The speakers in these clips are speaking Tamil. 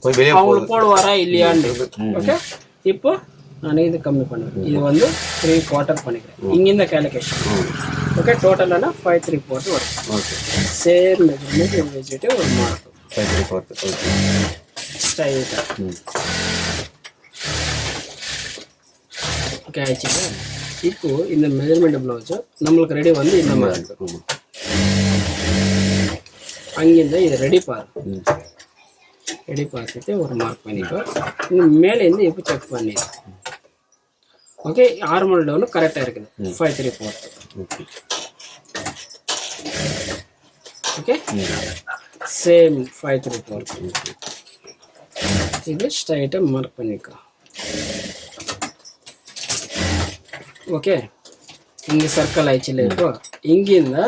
அவங்களுக்கு போடுவாரா இல்லையான்னு. ஓகே, இப்போ நான் இது கம்மி பண்ணுவேன். இது வந்து 3/4 பண்ணிக்கிறேன் இங்கிருந்த கேல்குலேஷன். ஓகே, டோட்டலான 5/3 வரும். ஓகே, சேம் மெஜர்மெண்ட் வச்சுட்டு ஒரு மார்க் 5/3. ஓகே, ஸ்ட்ரைட்டா. ஓகே ஆயிடுச்சுங்க. இப்போ இந்த மெஜர்மெண்ட் ப்ளவுஸ் நம்மளுக்கு ரெடி வந்து இந்த மாதிரி இருக்கு. அங்கிருந்த இது ரெடி பாரு, ரெடி பார்த்துட்டு ஒரு மார்க் பண்ணிக்கோ. இந்த மேலேருந்து இப்போ செக் பண்ணிடு. ஓகே, ஆர்மல் டவுன் கரெக்டாக இருக்குது 5/3. Okay, same 5/3. இது ஸ்ட்ரைட்டாக மார்க் பண்ணிக்கோ. ஓகே, இங்கே சர்க்கிள் ஆயிடுச்சுல. இப்போ இங்கிருந்த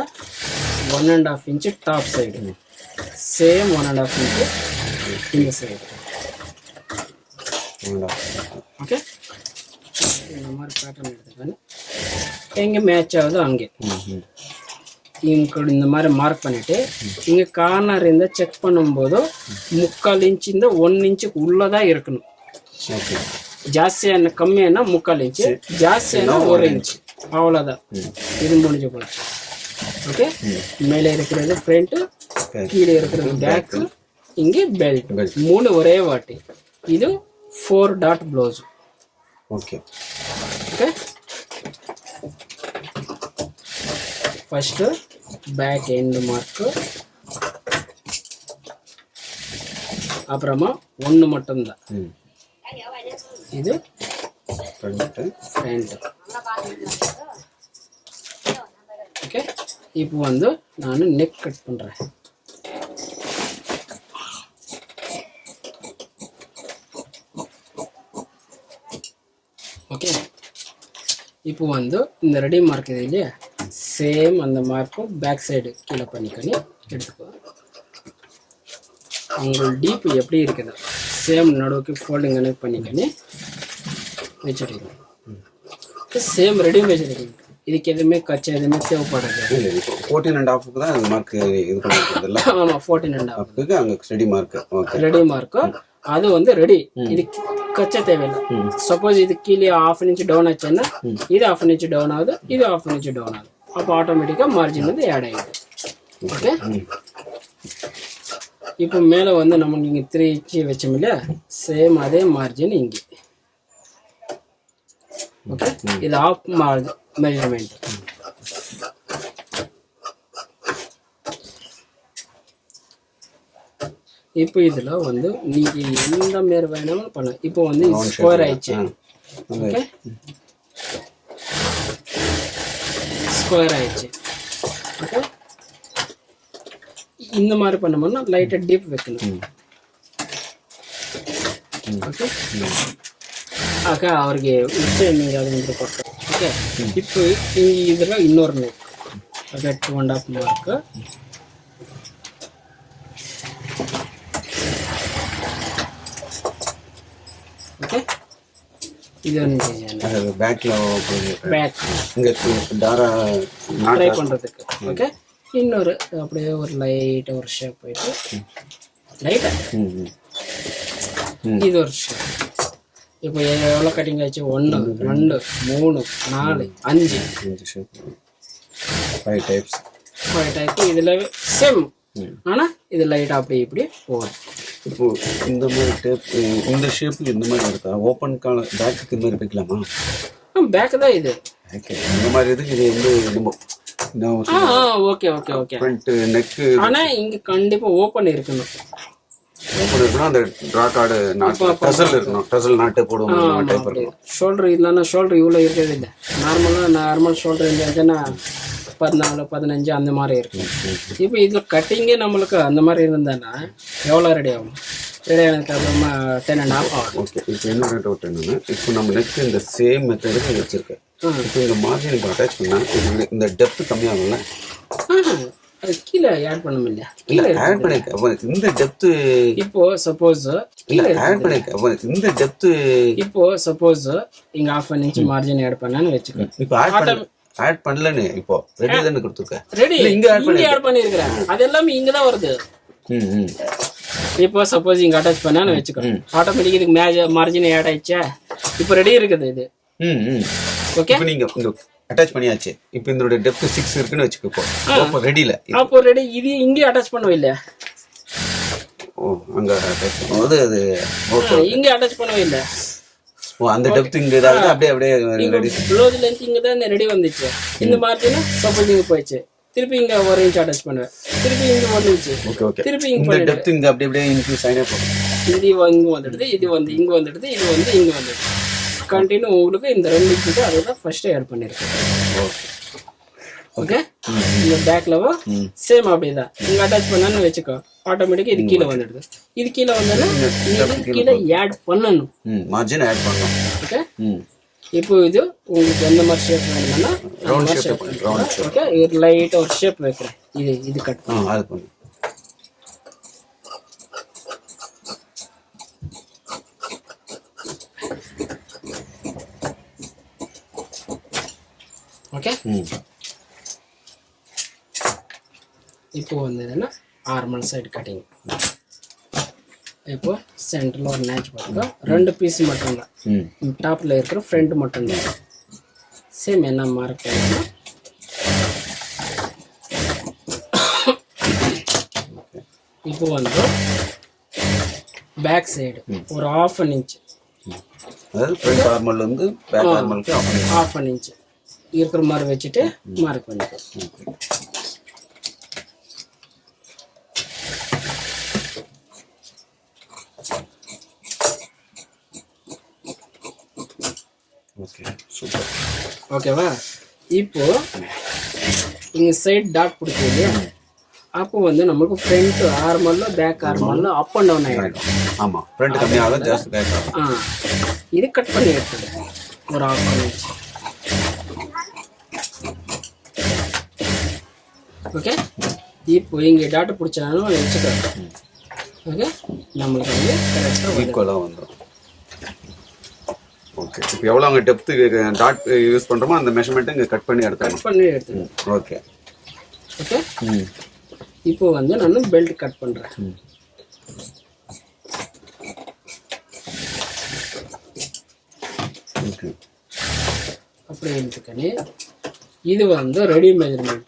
1.5 inch top side, same 1.5 inch இந்த சைடு. ஓகே, இந்த மாதிரி பேட்டர்ன் எடுத்துக்கானே எங்கே மேட்ச் ஆகுதோ அங்கே இங்கே இந்த மாதிரி மார்க் பண்ணிவிட்டு இங்கே கார்னர் இருந்தால் செக் பண்ணும்போது 3/4 இன்ச்சு இந்த 1 இன்ச்சுக்கு உள்ளதான் இருக்கணும். ஜாஸ்தியான கம்மியானா 3/4 இன்ச்சு, ஜாஸ்தியான 1 இன்ச்சு, அவ்வளோதான். இது முடிஞ்சு போச்சு. ஓகே, மேலே இருக்கிறது ஃப்ரண்ட்டு, கீழே இருக்கிறது பேக்கு, இங்கே பெல்ட், 3 ஒரே வாட்டி. இது 4 dot blouse. Okay, okay, first back end mark, அப்புறமா 1 மட்டும்தான். இது ஃப்ரண்ட். ஓகே, இப்போ வந்து நான் நெக் கட் பண்ணுறேன். ஓகே, இப்போ வந்து இந்த ரெடி மார்க் இது இல்லையா, சேம் அந்த மார்க்கும் பேக் சைடு கீழே பண்ணிக்கணி எடுத்துக்கோ. உங்களோட டீப் எப்படி இருக்குது சேம் நடுவுக்கு ஃபோல்டிங் கனெக்ட் பண்ணிக்கணி வச்சுருக்கோம். சேம் ரெடி மெஜர்மெண்ட், இதுக்கு எதுவுமே கச்சா எதுவுமே தேவைப்படாது. 14.5 தான் அந்த மார்க் இது பண்ணிருக்கிறதுல. ஆமாம், 14.5 அங்கே ready mark. Okay, ready mark அது வந்து ரெடி. இது கச்சா தேவையில்லை. சப்போஸ் இது கீழே 1/2 இன்ச் டவுன் ஆச்சுன்னா இது 1/2 இன்ச் டவுன் ஆகுது, இது 1/2 இன்ச் டவுன் ஆகுது. அப்போ ஆட்டோமேட்டிக்காக மார்ஜின் வந்து ஆட் ஆகிடுது. ஓகே, இப்போ மேலே வந்து நமக்கு இங்கே 3 இன்ச்சு வச்சோம் இல்லையா, சேம் அதே மார்ஜின் இங்கே. ஓகே, இது ஆஃப் மெஷர்மெண்ட். இப்போ இதில் வந்து நீங்கள் எந்த மாரி வேணாலும் பண்ணலாம். இப்போ வந்து இது ஸ்கொயர் ஆயிடுச்சு. ஓகே, ஸ்கொயர் ஆயிடுச்சு. ஓகே, இந்த மாதிரி பண்ணோம்னா லைட்டாக டீப் வைக்கணும். ஓகே, அக்கா அவருக்கு நிச்சயம் நீங்கள் அது வந்து கொடுத்தோம். ஓகே, இப்போ இங்கே இதில் இன்னொரு நெக். Okay, 2.5 mark. ஓகே, இது ஒன்று பேக்கில் பேக் இங்கே டாரா ட்ரை பண்ணுறதுக்கு. ஓகே, இன்னொரு அப்படியே ஒரு லைட்டாக ஒரு ஷேப் போயிட்டு லைட்டாக இது ஒரு ஷேப். இப்போ எவ்வளோ கட்டிங் ஆச்சு? 1 2 3 4 5 5 டைப். இதில் சேம், ஆனால் இது லைட்டாக அப்படி இப்படி போகும். இப்போ இந்த மாதிரி டேப் இந்த ஷேப்புக்கு இந்த மாதிரி இருக்கா? ஓப்பன் கால பேக்குக்கு இந்த மாதிரி வைக்கலாமா? பேக்கு தான் இது. ஓகே, இந்த மாதிரி இதுக்கு இது வந்து okay okay okay. Front neck, ஆனால் இங்கே கண்டிப்பாக ஓப்பன் இருக்கணும். ஓப்பன் இருக்கணும். அந்த ட்ரா கார்டு டசல் இருக்கணும். டசல் நாட்டு போடுவோம் டைப் இருக்கணும். ஷோல்டர் இல்லைன்னா ஷோல்டர் இவ்வளோ இருக்கிறது இல்லை. நார்மல் ஷோல்டர் இருந்துச்சுன்னா 14 15 அந்த மாதிரி இருக்கும். இப்போ இதில் கட்டிங்கே நம்மளுக்கு அந்த மாதிரி இருந்தானா எவ்வளோ ரெடி ஆகும்? ரெடி ஆனதுக்கு அப்புறமா 10.5 ஆகும். ஓகே, இப்போ என்ன டவுட் என்னன்னா, இப்போ நம்ம நெக் இந்த சேம் மெத்தடுக்கு வச்சிருக்கேன். இப்போ இந்த மார்ஜின் இப்போ அட்டாச் பண்ணால் இந்த டெப்த் கம்மியாகும்ல? அது கீழே ஆட் பண்ண முடியல. கீழே ஆட் பண்ணிருக்க இந்த டெப்த். இப்போ சப்போஸ் ஆட் பண்ணிருக்க இந்த டெப்த். இப்போ சப்போஸ் இங்க 1/2 இன்ச் மார்ஜின் ஆட் பண்ணான்னு வெச்சுக்கோ. இப்போ ஆட் பண்ணலனே, இப்போ ரெடி தான கொடுத்துக்க. ரெடி இங்க ஆட் பண்ணிருக்கேன். அது எல்லாமே இங்க தான் வருது. இப்போ சப்போஸ் இங்கே அட்டாச் பண்ணான்னு வச்சுக்கோ, ஆட்டோமேட்டிக் இதுக்கு மார்ஜின் ஆட் ஆயிடுச்சா, இப்போ ரெடி இருக்குது இது. ஓகே, இப்போ நீங்க இங்க அட்டாச் பண்ணியாச்சு. இப்போ இதோட டெப்த் 6 இருக்குன்னு வச்சுக்கோ. அப்போ ரெடில அப்போ ரெடி. இது இங்கே அட்டாச் பண்ணவே இல்லை. ஓ, அங்க அட்டாச் பண்ணும்போது அது ஓகே, இங்கே அட்டாச் பண்ணவே இல்லை. ஓ, அந்த டெப்த் இங்க இருக்கு. அப்படியே ரெடி. ப்ளவுஸ் லென்த் இங்கே தான் ரெடி வந்துச்சு. இந்த மார்ஜின் சப்போஸ் இங்கே போயிடுச்சு, திருப்பி இங்க 1 இன்ச் அட்டாச் பண்ணுவேன், திருப்பி இங்க 1 இன்ச், ஓகே ஓகே. திருப்பி இங்க இந்த டெப்த் இங்க அப்படியே இன்க்ரீஸ் ஆயினே போகும். இது இங்க வந்துடுது, இது வந்து இங்க வந்துடுது, இது வந்து இங்க வந்துடுது. கண்டினியூ உங்களுக்கு இந்த 2 இன்ச்சுக்கு அதுதான் ஃபர்ஸ்ட் ஆட் பண்ணிருக்கேன். ஓகே, இந்த பேக்லவோ சேம் அப்படிதான். இங்க அட்டாச் பண்ணான்னு வச்சுக்கோ, ஆட்டோமேட்டிக்கா இது கீழே வந்துடுது. இது கீழே வந்தாலும் இது கீழே ஆட் பண்ணணும், மார்ஜின் ஆட் பண்ணணும். ஓகே. இப்போ இது உங்களுக்கு எந்த மாதிரி ஷேப் வேணும்னா ரவுண்ட் ஷேப். ஓகே, இது லைட்டா ஒரு ஷேப் வைக்கிறேன். இது கட் பண்ணு. அது பண்ணு. ஓகே, இப்போ வந்ததுன்னா நார்மல் சைடு கட்டிங். இப்போ சென்டர்ல ஒரு நேச் பண்ணுங்க. 2 பீஸ் மட்டும் தான், டாப்ல இருக்கிற ஃப்ரண்ட் மட்டும் தான். சேம் என்ன மார்க் பண்ணணும், இப்போ வந்து பேக் சைடு ஒரு 1/2 இன்ச், அதாவது ஃப்ரண்ட் ஆர்மல்ல இருந்து பேக் ஆர்மலுக்கு 1/2 இன்ச் இருக்கிற மாதிரி வச்சுட்டு மார்க் பண்ணிக்கோ. Okay, super. ஓகேவா? இப்போ இங்க சைடு டாட் பிடிக்கும் இல்லையா, அப்போ வந்து நமக்கு ஃப்ரண்ட் ஆர்மல்ல பேக் ஆர்மல்ல அப் அண்ட் டவுன் ஆகிடும். ஆமா, ஃப்ரண்ட் கம்மியாகும், ஜாஸ்தி பேக் ஆகும். இது கட் பண்ணி எடுத்துடு ஒரு 1/2 இன்ச். ஓகே, இப்போ இங்கே டாட் பிடிச்சாலும் வச்சுக்கோ. ஓகே, நம்மளுக்கு வந்து கரெக்டாக ஈக்குவலாக வந்துடும். ஓகே, இப்போ எவ்வளோ அங்கே டெப்த்து டாட் யூஸ் பண்ணுறோமோ அந்த மெஷர்மெண்ட்டை இங்கே கட் பண்ணி எடுத்துக்கணும். Okay okay. இப்போ வந்து நான் பெல்ட் கட் பண்ணுறேன். ஓகே, அப்படி எடுத்துக்கணே. இது வந்து ரெடி மெஷர்மெண்ட்.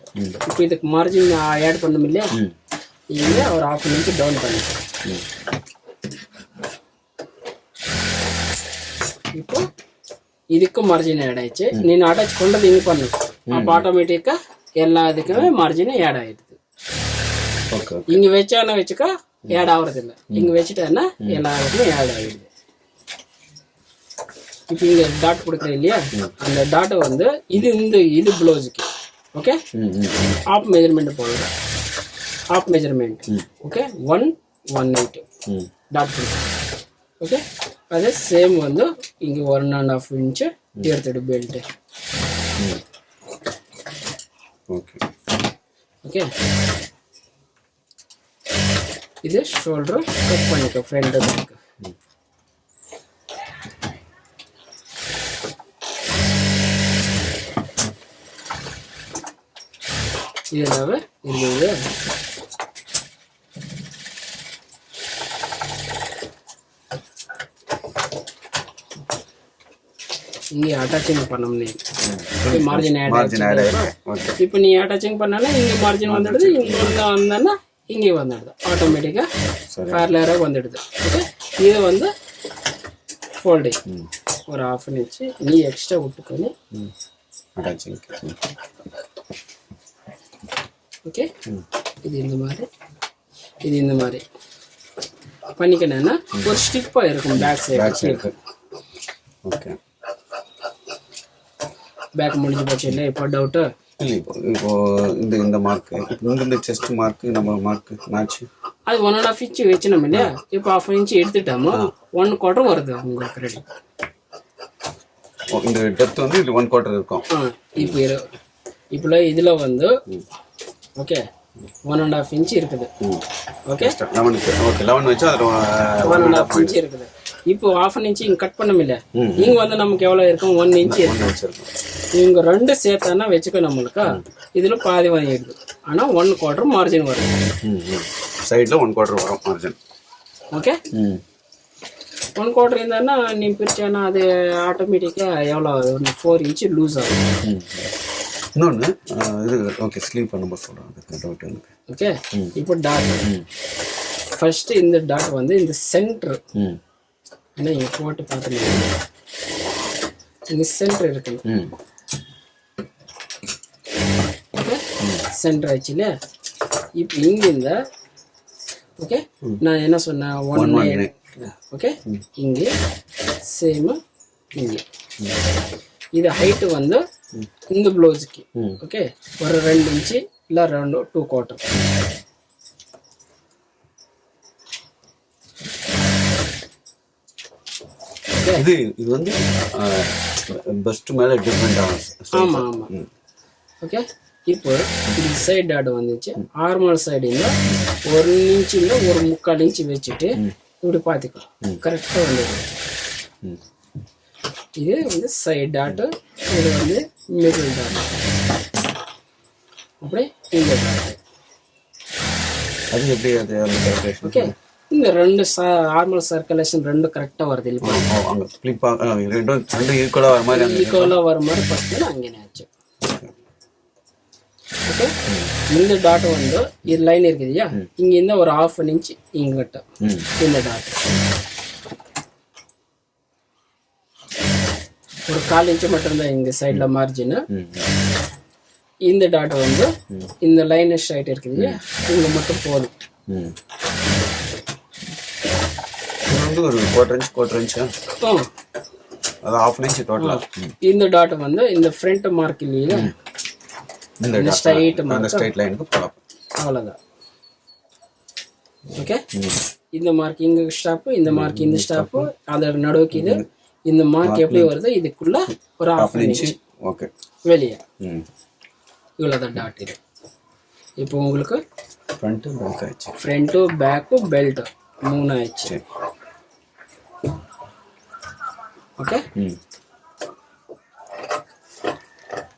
இப்போ இதுக்கு மார்ஜின் ஆட் பண்ணணும் இல்லையா, இங்கே ஒரு 1/2 இன்ச் டவுன் பண்ணிக்கிறேன். இப்போ இதுக்கு மார்ஜின் ஆட் ஆயிடுச்சு. நீನು அட்டாச் பண்ணுறது இங்கே பண்ணு, அப்போ ஆட்டோமேட்டிக்காக எல்லா இதுக்குமே மார்ஜின் ஆட் ஆயிடுது. ஓகே, இங்கே வச்சானா வச்சுக்கா ஆட் ஆகுறதில்லை, இங்கே வச்சுட்டேன்னா எல்லா இதுக்குமே ஆட் ஆகிடுது. இப்போ இங்கே டாட் கொடுக்குறேன் இல்லையா, அந்த டாட்டை வந்து இது ப்ளவுஸுக்கு. ஓகே, ஆஃப் மெஜர்மெண்ட் போடுறேன். ஆஃப் மெஜர்மெண்ட் ஓகே 118 டாட் கொடுக்குறேன். ஓகே, அதே சேம் வந்து இங்கே 1.5 இன்ச்சு எடுத்துடு பெல்ட்டு. ஓகே ஓகே, இது ஷோல்டர் கட் பண்ணிக்கோ ஃப்ரண்ட் பேக். இதனால இருக்குது. இங்கே அட்டாச்சிங் பண்ணணும், நீ மார்ஜின் ஆட். இப்போ நீ அட்டாச்சிங் பண்ணாலும் இங்கே மார்ஜின் வந்துடுது, இங்கே வந்தோன்னா இங்கே வந்துடுது, ஆட்டோமேட்டிக்காக பேரலராக வந்துடுது. ஓகே, இது வந்து ஃபோல்டிங் ஒரு 1/2 இன்ச்சு நீ எக்ஸ்ட்ரா விட்டுக்கணும். ஓகே, இது இந்த மாதிரி பண்ணிக்கணும்னா ஒரு ஸ்டிப்பாக இருக்கும் பேக் சைடு. ஓகே, பேக் முடிஞ்சு போச்சு இல்லை, இப்போ டவுட்டு இல்லை. இப்போ இந்த மார்க்கு இந்த செஸ்ட் மார்க்கு நம்ம மார்க்கு மேட்ச் அது 1.5 இன்ச்சு வச்சு நம்ம இல்லையா, இப்போ 1/2 இன்ச்சு எடுத்துட்டோமோ 1/4 வருது உங்களுக்கு ரெடி. இந்த டெப்த் வந்து இது 1/4 இருக்கும். இப்போ இதில் வந்து ஓகே 1.5 இன்ச்சு இருக்குது. ஓகே, 11 வச்சு அதில் 1.5 இன்ச்சு இருக்குது. இப்போ 1/2 இன்ச்சு இங்கே கட் பண்ண முடியல, இங்கே வந்து நமக்கு எவ்வளோ இருக்கும் 1 இன்ச்சு இருக்கும். இவங்க 2 சேர்த்தானா வச்சுக்கோ நம்மளுக்கா, இதில் பாதி வாங்கிடுது. ஆனால் 1/4 மார்ஜின் வரும், சைடில் 1/4 வரும் மார்ஜின். ஓகே ம் 1/4 இருந்தான்னா நீ பிரிச்சானா அது ஆட்டோமேட்டிக்காக எவ்வளோ 4 இன்ச்சு லூஸ் ஆகும். ம் இன்னொன்று இது ஓகே ஸ்லீவ் பண்ணும்போது சொல்கிறேன் அதுக்கு டவுட் எனக்கு. ஓகே இப்போ டாட் ஃபர்ஸ்ட் இந்த டாட் வந்து இந்த சென்டர் ம் ஏன்னா இங்கே போட்டு பார்த்துருந்தீங்க இங்கே சென்டர் இருக்குங்க. ம் ஓகே சென்டர் ஆச்சு இல்லையா? இப்போ இங்கிருந்த ஓகே நான் என்ன சொன்னேன் 1 ஓகே இங்கே சேமு இங்கே இது ஹைட்டு வந்து இந்த ப்ளவுஸுக்கு ஓகே ஒரு 2 இன்ச்சு இல்லை 2/4. இது இது வந்து பெஸ்ட் மேலே டிஃப்ரெண்ட் ஆகும். ஆமாம் ஆமாம் ஓகே இப்போ இது சைடு டாட் வந்துச்சு. நார்மல் சைடு இல்லை 1 இன்ச்சு இல்லை 1/4 இன்ச்சு வச்சுட்டு இப்படி பார்த்துக்கலாம் கரெக்டாக வந்துடும். இது வந்து சைடு டாட்டு இது வந்து மிடில் டாட் அப்படியே இந்த டாட் அது எப்படி அது calculation? ஓகே இந்த 2 நார்மல் சர்க்குலேஷன் 2 கரெக்டாக வருது இல்லை அங்கே ஃப்ளிப் ரெண்டும் ஈக்குவலாக வர மாதிரி அந்த ஈக்குவலாக வர மாதிரி ஃபஸ்ட்டு அங்கே ஆச்சு. ஓகே இந்த டாட் வந்து இது லைன் இருக்குது இல்லையா இங்கேருந்து ஒரு 1/2 இன்ச் இங்கிட்ட இந்த டாட் ஒரு 1/4 இன்ச்சு மட்டும்தான் இந்த சைடில் மார்ஜின். இந்த டாட் வந்து இந்த லைன் ஸ்ட்ரைட் இருக்குது இல்லையா இங்கே மட்டும் போதும். இது வந்து ஒரு 1/4 இன்ச்சு அது 1/2 இன்ச்சு டோட்டலாக. இந்த டாட் வந்து இந்த ஃப்ரண்ட் மார்க் இல்லையா இந்த ஸ்ட்ரைட் அந்த மார்க் ஸ்ட்ரைட் லைனுக்கு போகலாம். அவ்வளோதான். ஓகே இந்த மார்க் இங்கே ஸ்டாப்பு இந்த மார்க் இந்த ஸ்டாப்பு அதோட நடுவுக்கு இது இந்த மார்க் எப்படி வருதோ இதுக்குள்ள ஒரு 1/2 இன்ச்சு ஓகே வெளியே ம் இவ்வளோதான் டாட் இது. இப்போ உங்களுக்கு ஃப்ரண்ட்டு பேக் ஆயிடுச்சு. ஃப்ரண்ட்டு பேக்கு பெல்ட் 3 ஆயிடுச்சு. ஓகே